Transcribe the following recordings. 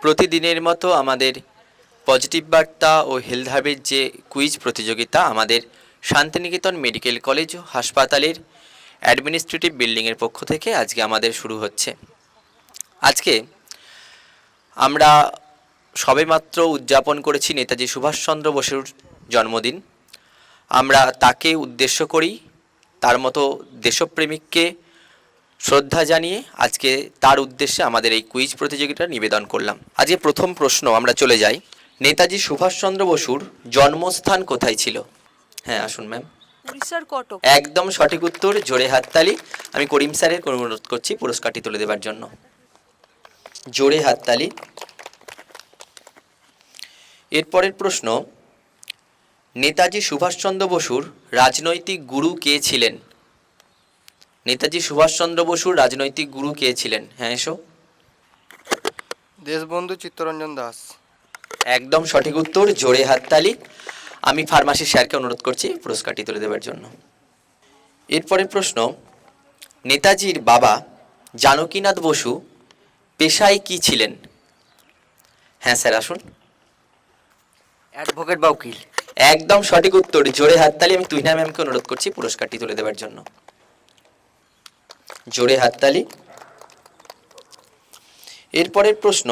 প্রতিদিনের মতো আমাদের পজিটিভ বার্তা ও হেলথ হাবের যে কুইজ প্রতিযোগিতা আমাদের শান্তিনিকেতন মেডিকেল কলেজ ও হাসপাতালের অ্যাডমিনিস্ট্রেটিভ বিল্ডিংয়ের পক্ষ থেকে আজকে আমাদের শুরু হচ্ছে। আজকে আমরা সবেমাত্র উদযাপন করেছি নেতাজি সুভাষচন্দ্র বসুর জন্মদিন। আমরা তাকে উদ্দেশ্য করি, তার মতো দেশপ্রেমিককে শ্রদ্ধা জানিয়ে আজকে তার উদ্দেশ্যে আমাদের এই কুইজ প্রতিযোগিতা নিবেদন করলাম। আজকে প্রথম প্রশ্ন আমরা চলে যাই, নেতাজি সুভাষচন্দ্র বসুর জন্মস্থান কোথায় ছিল? হ্যাঁ আসুন ম্যাম। উড়িষ্যার কটক। একদম সঠিক উত্তর, জোরে হাততালি। আমি করিম স্যারের অনুরোধ করছি পুরস্কারটি তুলে দেওয়ার জন্য। জোরে হাততালি। এরপরের প্রশ্ন, নেতাজি সুভাষচন্দ্র বসুর রাজনৈতিক গুরু কে ছিলেন? নেতাজি সুভাষচন্দ্র বসুর রাজনৈতিক গুরু কে ছিলেন? হ্যাঁ এসো। দেশবন্ধু চিত্তরঞ্জন দাস। একদম সঠিক উত্তর, জোরে হাততালি। আমি ফার্মাসি স্যারকে অনুরোধ করছি পুরস্কারটি তুলে দেওয়ার জন্য। এরপরের প্রশ্ন, নেতাজির বাবা জানকীনাথ বসু পেশায় কি ছিলেন? হ্যাঁ স্যার আসুন। অ্যাডভোকেট বা উকিল। একদম সঠিক উত্তর, জোরে হাততালি। আমি তুহিনা ম্যামকে অনুরোধ করছি পুরস্কারটি তুলে দেওয়ার জন্য। জোরে হাততালি। এরপরের প্রশ্ন,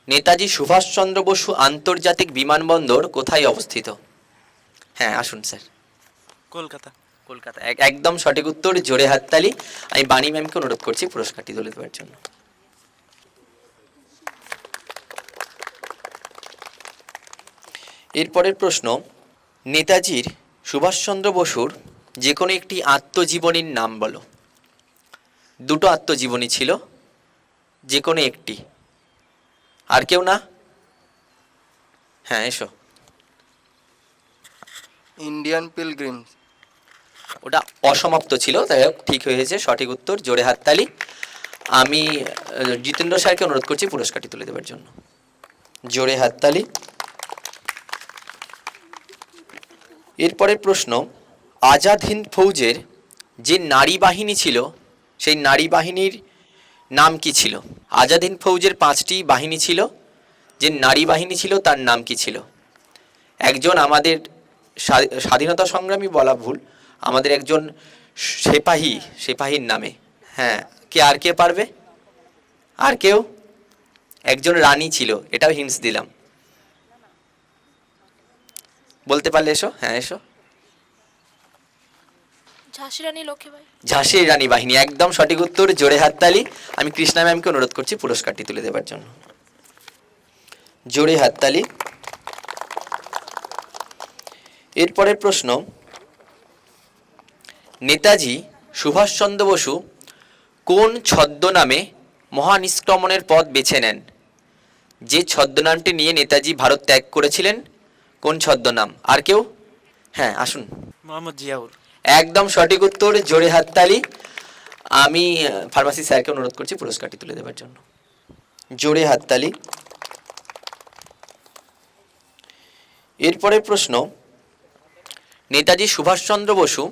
নেতাজি সুভাষচন্দ্র বসু আন্তর্জাতিক বিমানবন্দর কোথায় অবস্থিত? হ্যাঁ আসুন স্যার। কলকাতা। কলকাতা। একদম সঠিক উত্তর, জোরে হাততালি। আমি বাণী ম্যামকে অনুরোধ করছি পুরস্কারটি তুলে দেওয়ার জন্য। এরপরের প্রশ্ন, নেতাজির সুভাষচন্দ্র বসুর যে কোনো একটি আত্মজীবনীর নাম বলো। দুটো আত্মজীবনী ছিল, যে কোনো একটি। আর কেউ না? হ্যাঁ এসো। Indian pilgrims. ওটা অসমাপ্ত ছিল, তাই হোক ঠিক হয়েছে, সঠিক উত্তর, জোরে হাততালি। আমি জিতেন্দ্র স্যারকে অনুরোধ করছি পুরস্কারটি তুলে দেওয়ার জন্য। জোরে হাততালি। এরপরের প্রশ্ন, আজাদ হিন্দ ফৌজের যে নারী বাহিনী ছিল সেই নারী বাহিনীর নাম কি ছিল? আজাদ হিন্দ ফৌজের 5টি বাহিনী ছিল, যে নারী বাহিনী ছিল তার নাম কি ছিল? একজন আমাদের স্বাধীনতা সংগ্রামী বলা ভুল, আমাদের একজন সেপাহীর নামে। হ্যাঁ কে, আর কে পারবে? আর কেউ? একজন রানী ছিল, এটাও হিন্টস দিলাম। বলতে পারলে এসো। হ্যাঁ এসো। ঝাঁসি রানী লক্ষ্মীবাই। ঝাঁসির রানী বাহিনী। একদম সঠিক উত্তর, জোরে হাততালি। আমি কৃষ্ণা ম্যামকে অনুরোধ করছি পুরস্কারটি তুলে দেওয়ার জন্য। জোরে হাততালি। এরপরের প্রশ্ন, নেতাজি সুভাষচন্দ্র বসু কোন ছদ্মনামে মহানিষ্ক্রমণের পথ বেছে নেন? যে ছদ্মনামটি নিয়ে নেতাজি ভারত ত্যাগ করেছিলেন, কোন ছদ্মনাম? আর কেউ? হ্যাঁ আসুন। মোহাম্মদ জিয়াউর। একদম সঠিক উত্তর, জোরে হাততালি। আমি ফার্মাসি স্যারকে অনুরোধ করছি পুরস্কারটি তুলে দেওয়ার জন্য। জোরে হাততালি। এরপরের প্রশ্ন, নেতাজি সুভাষচন্দ্র বসু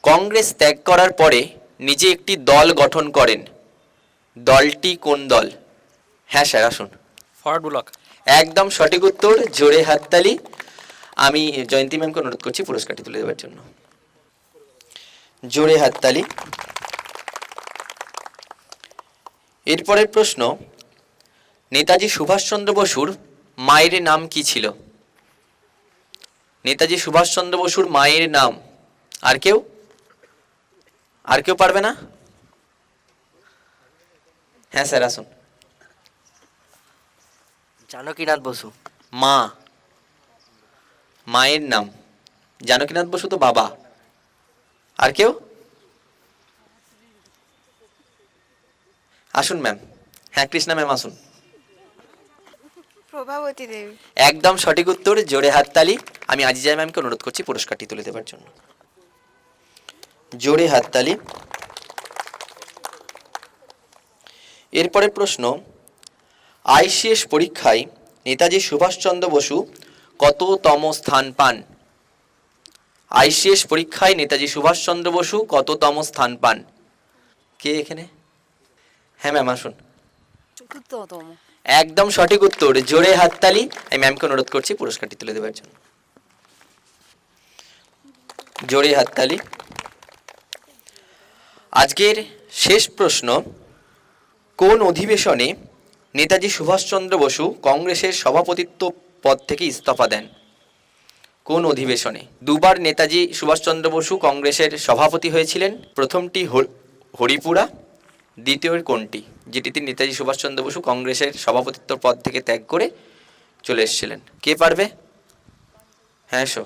কংগ্রেস ত্যাগ করার পরে নিজে একটি দল গঠন করেন, দলটি কোন দল? হ্যাঁ স্যার আসুন। Forward block. একদম সঠিক উত্তর, জোরে হাততালি। আমি জয়ন্তী ম্যামকে অনুরোধ করছি পুরস্কারটি তুলে দেওয়ার জন্য। জোরে হাততালি। এরপরের প্রশ্ন, নেতাজি সুভাষচন্দ্র বসুর মায়ের নাম কি ছিল? নেতাজি সুভাষচন্দ্র বসুর মায়ের নাম? আর কেউ? আর কেউ পারবে না? হ্যাঁ স্যার আসুন। জানকীনাথ বসু। মা, মায়ের নাম জানকীনাথ বসু তো বাবা। আর কেউ? আসুন ম্যাম। হ্যাঁ কৃষ্ণা ম্যাম আসুন। প্রভাবতী দেবী। একদম সঠিক উত্তর, জোরে হাততালি। আমি আজিজা ম্যামকে অনুরোধ করছি পুরস্কারটি তুলে দেওয়ার জন্য। জোরে হাততালি। এরপরে প্রশ্ন, আইসিএস পরীক্ষায় নেতাজি সুভাষচন্দ্র বসু কততম স্থান পান? আইসিএস পরীক্ষায় নেতাজি সুভাষচন্দ্র বসু কততম স্থান পান? কে এখানে? হ্যাঁ ম্যাম আসুন। চতুর্থতম। একদম সঠিক উত্তর, জোরে হাততালি। আমি ম্যামকে অনুরোধ করছি পুরস্কারটি তুলে দেওয়ার জন্য। জোরে হাততালি। আজকের শেষ প্রশ্ন, কোন অধিবেশনে নেতাজি সুভাষচন্দ্র বসু কংগ্রেসের সভাপতিত্ব পদ থেকে ইস্তফা দেন? কোন অধিবেশনে? দুবার নেতাজি সুভাষচন্দ্র বসু কংগ্রেসের সভাপতি হয়েছিলেন। প্রথমটি হরিপুরা, দ্বিতীয় কোনটি যেটিতে নেতাজি সুভাষচন্দ্র বসু কংগ্রেসের সভাপতিত্ব পদ থেকে ত্যাগ করে চলে এসেছিলেন? কে পারবে? হ্যাঁ শো।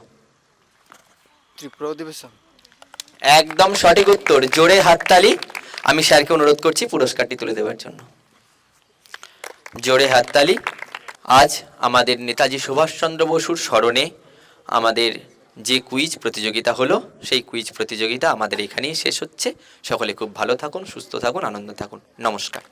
ত্রিপুরা অধিবেশন। একদম সঠিক উত্তর, জোরে হাততালি। আমি স্যারকে অনুরোধ করছি পুরস্কারটি তুলে দেওয়ার জন্য। জোরে হাততালি। আজ আমাদের নেতাজি সুভাষচন্দ্র বসুর স্মরণে আমাদের যে কুইজ প্রতিযোগিতা হলো, সেই কুইজ প্রতিযোগিতা আমাদের এখানেই শেষ হচ্ছে। সকলে খুব ভালো থাকুন, সুস্থ থাকুন, আনন্দ থাকুন। নমস্কার।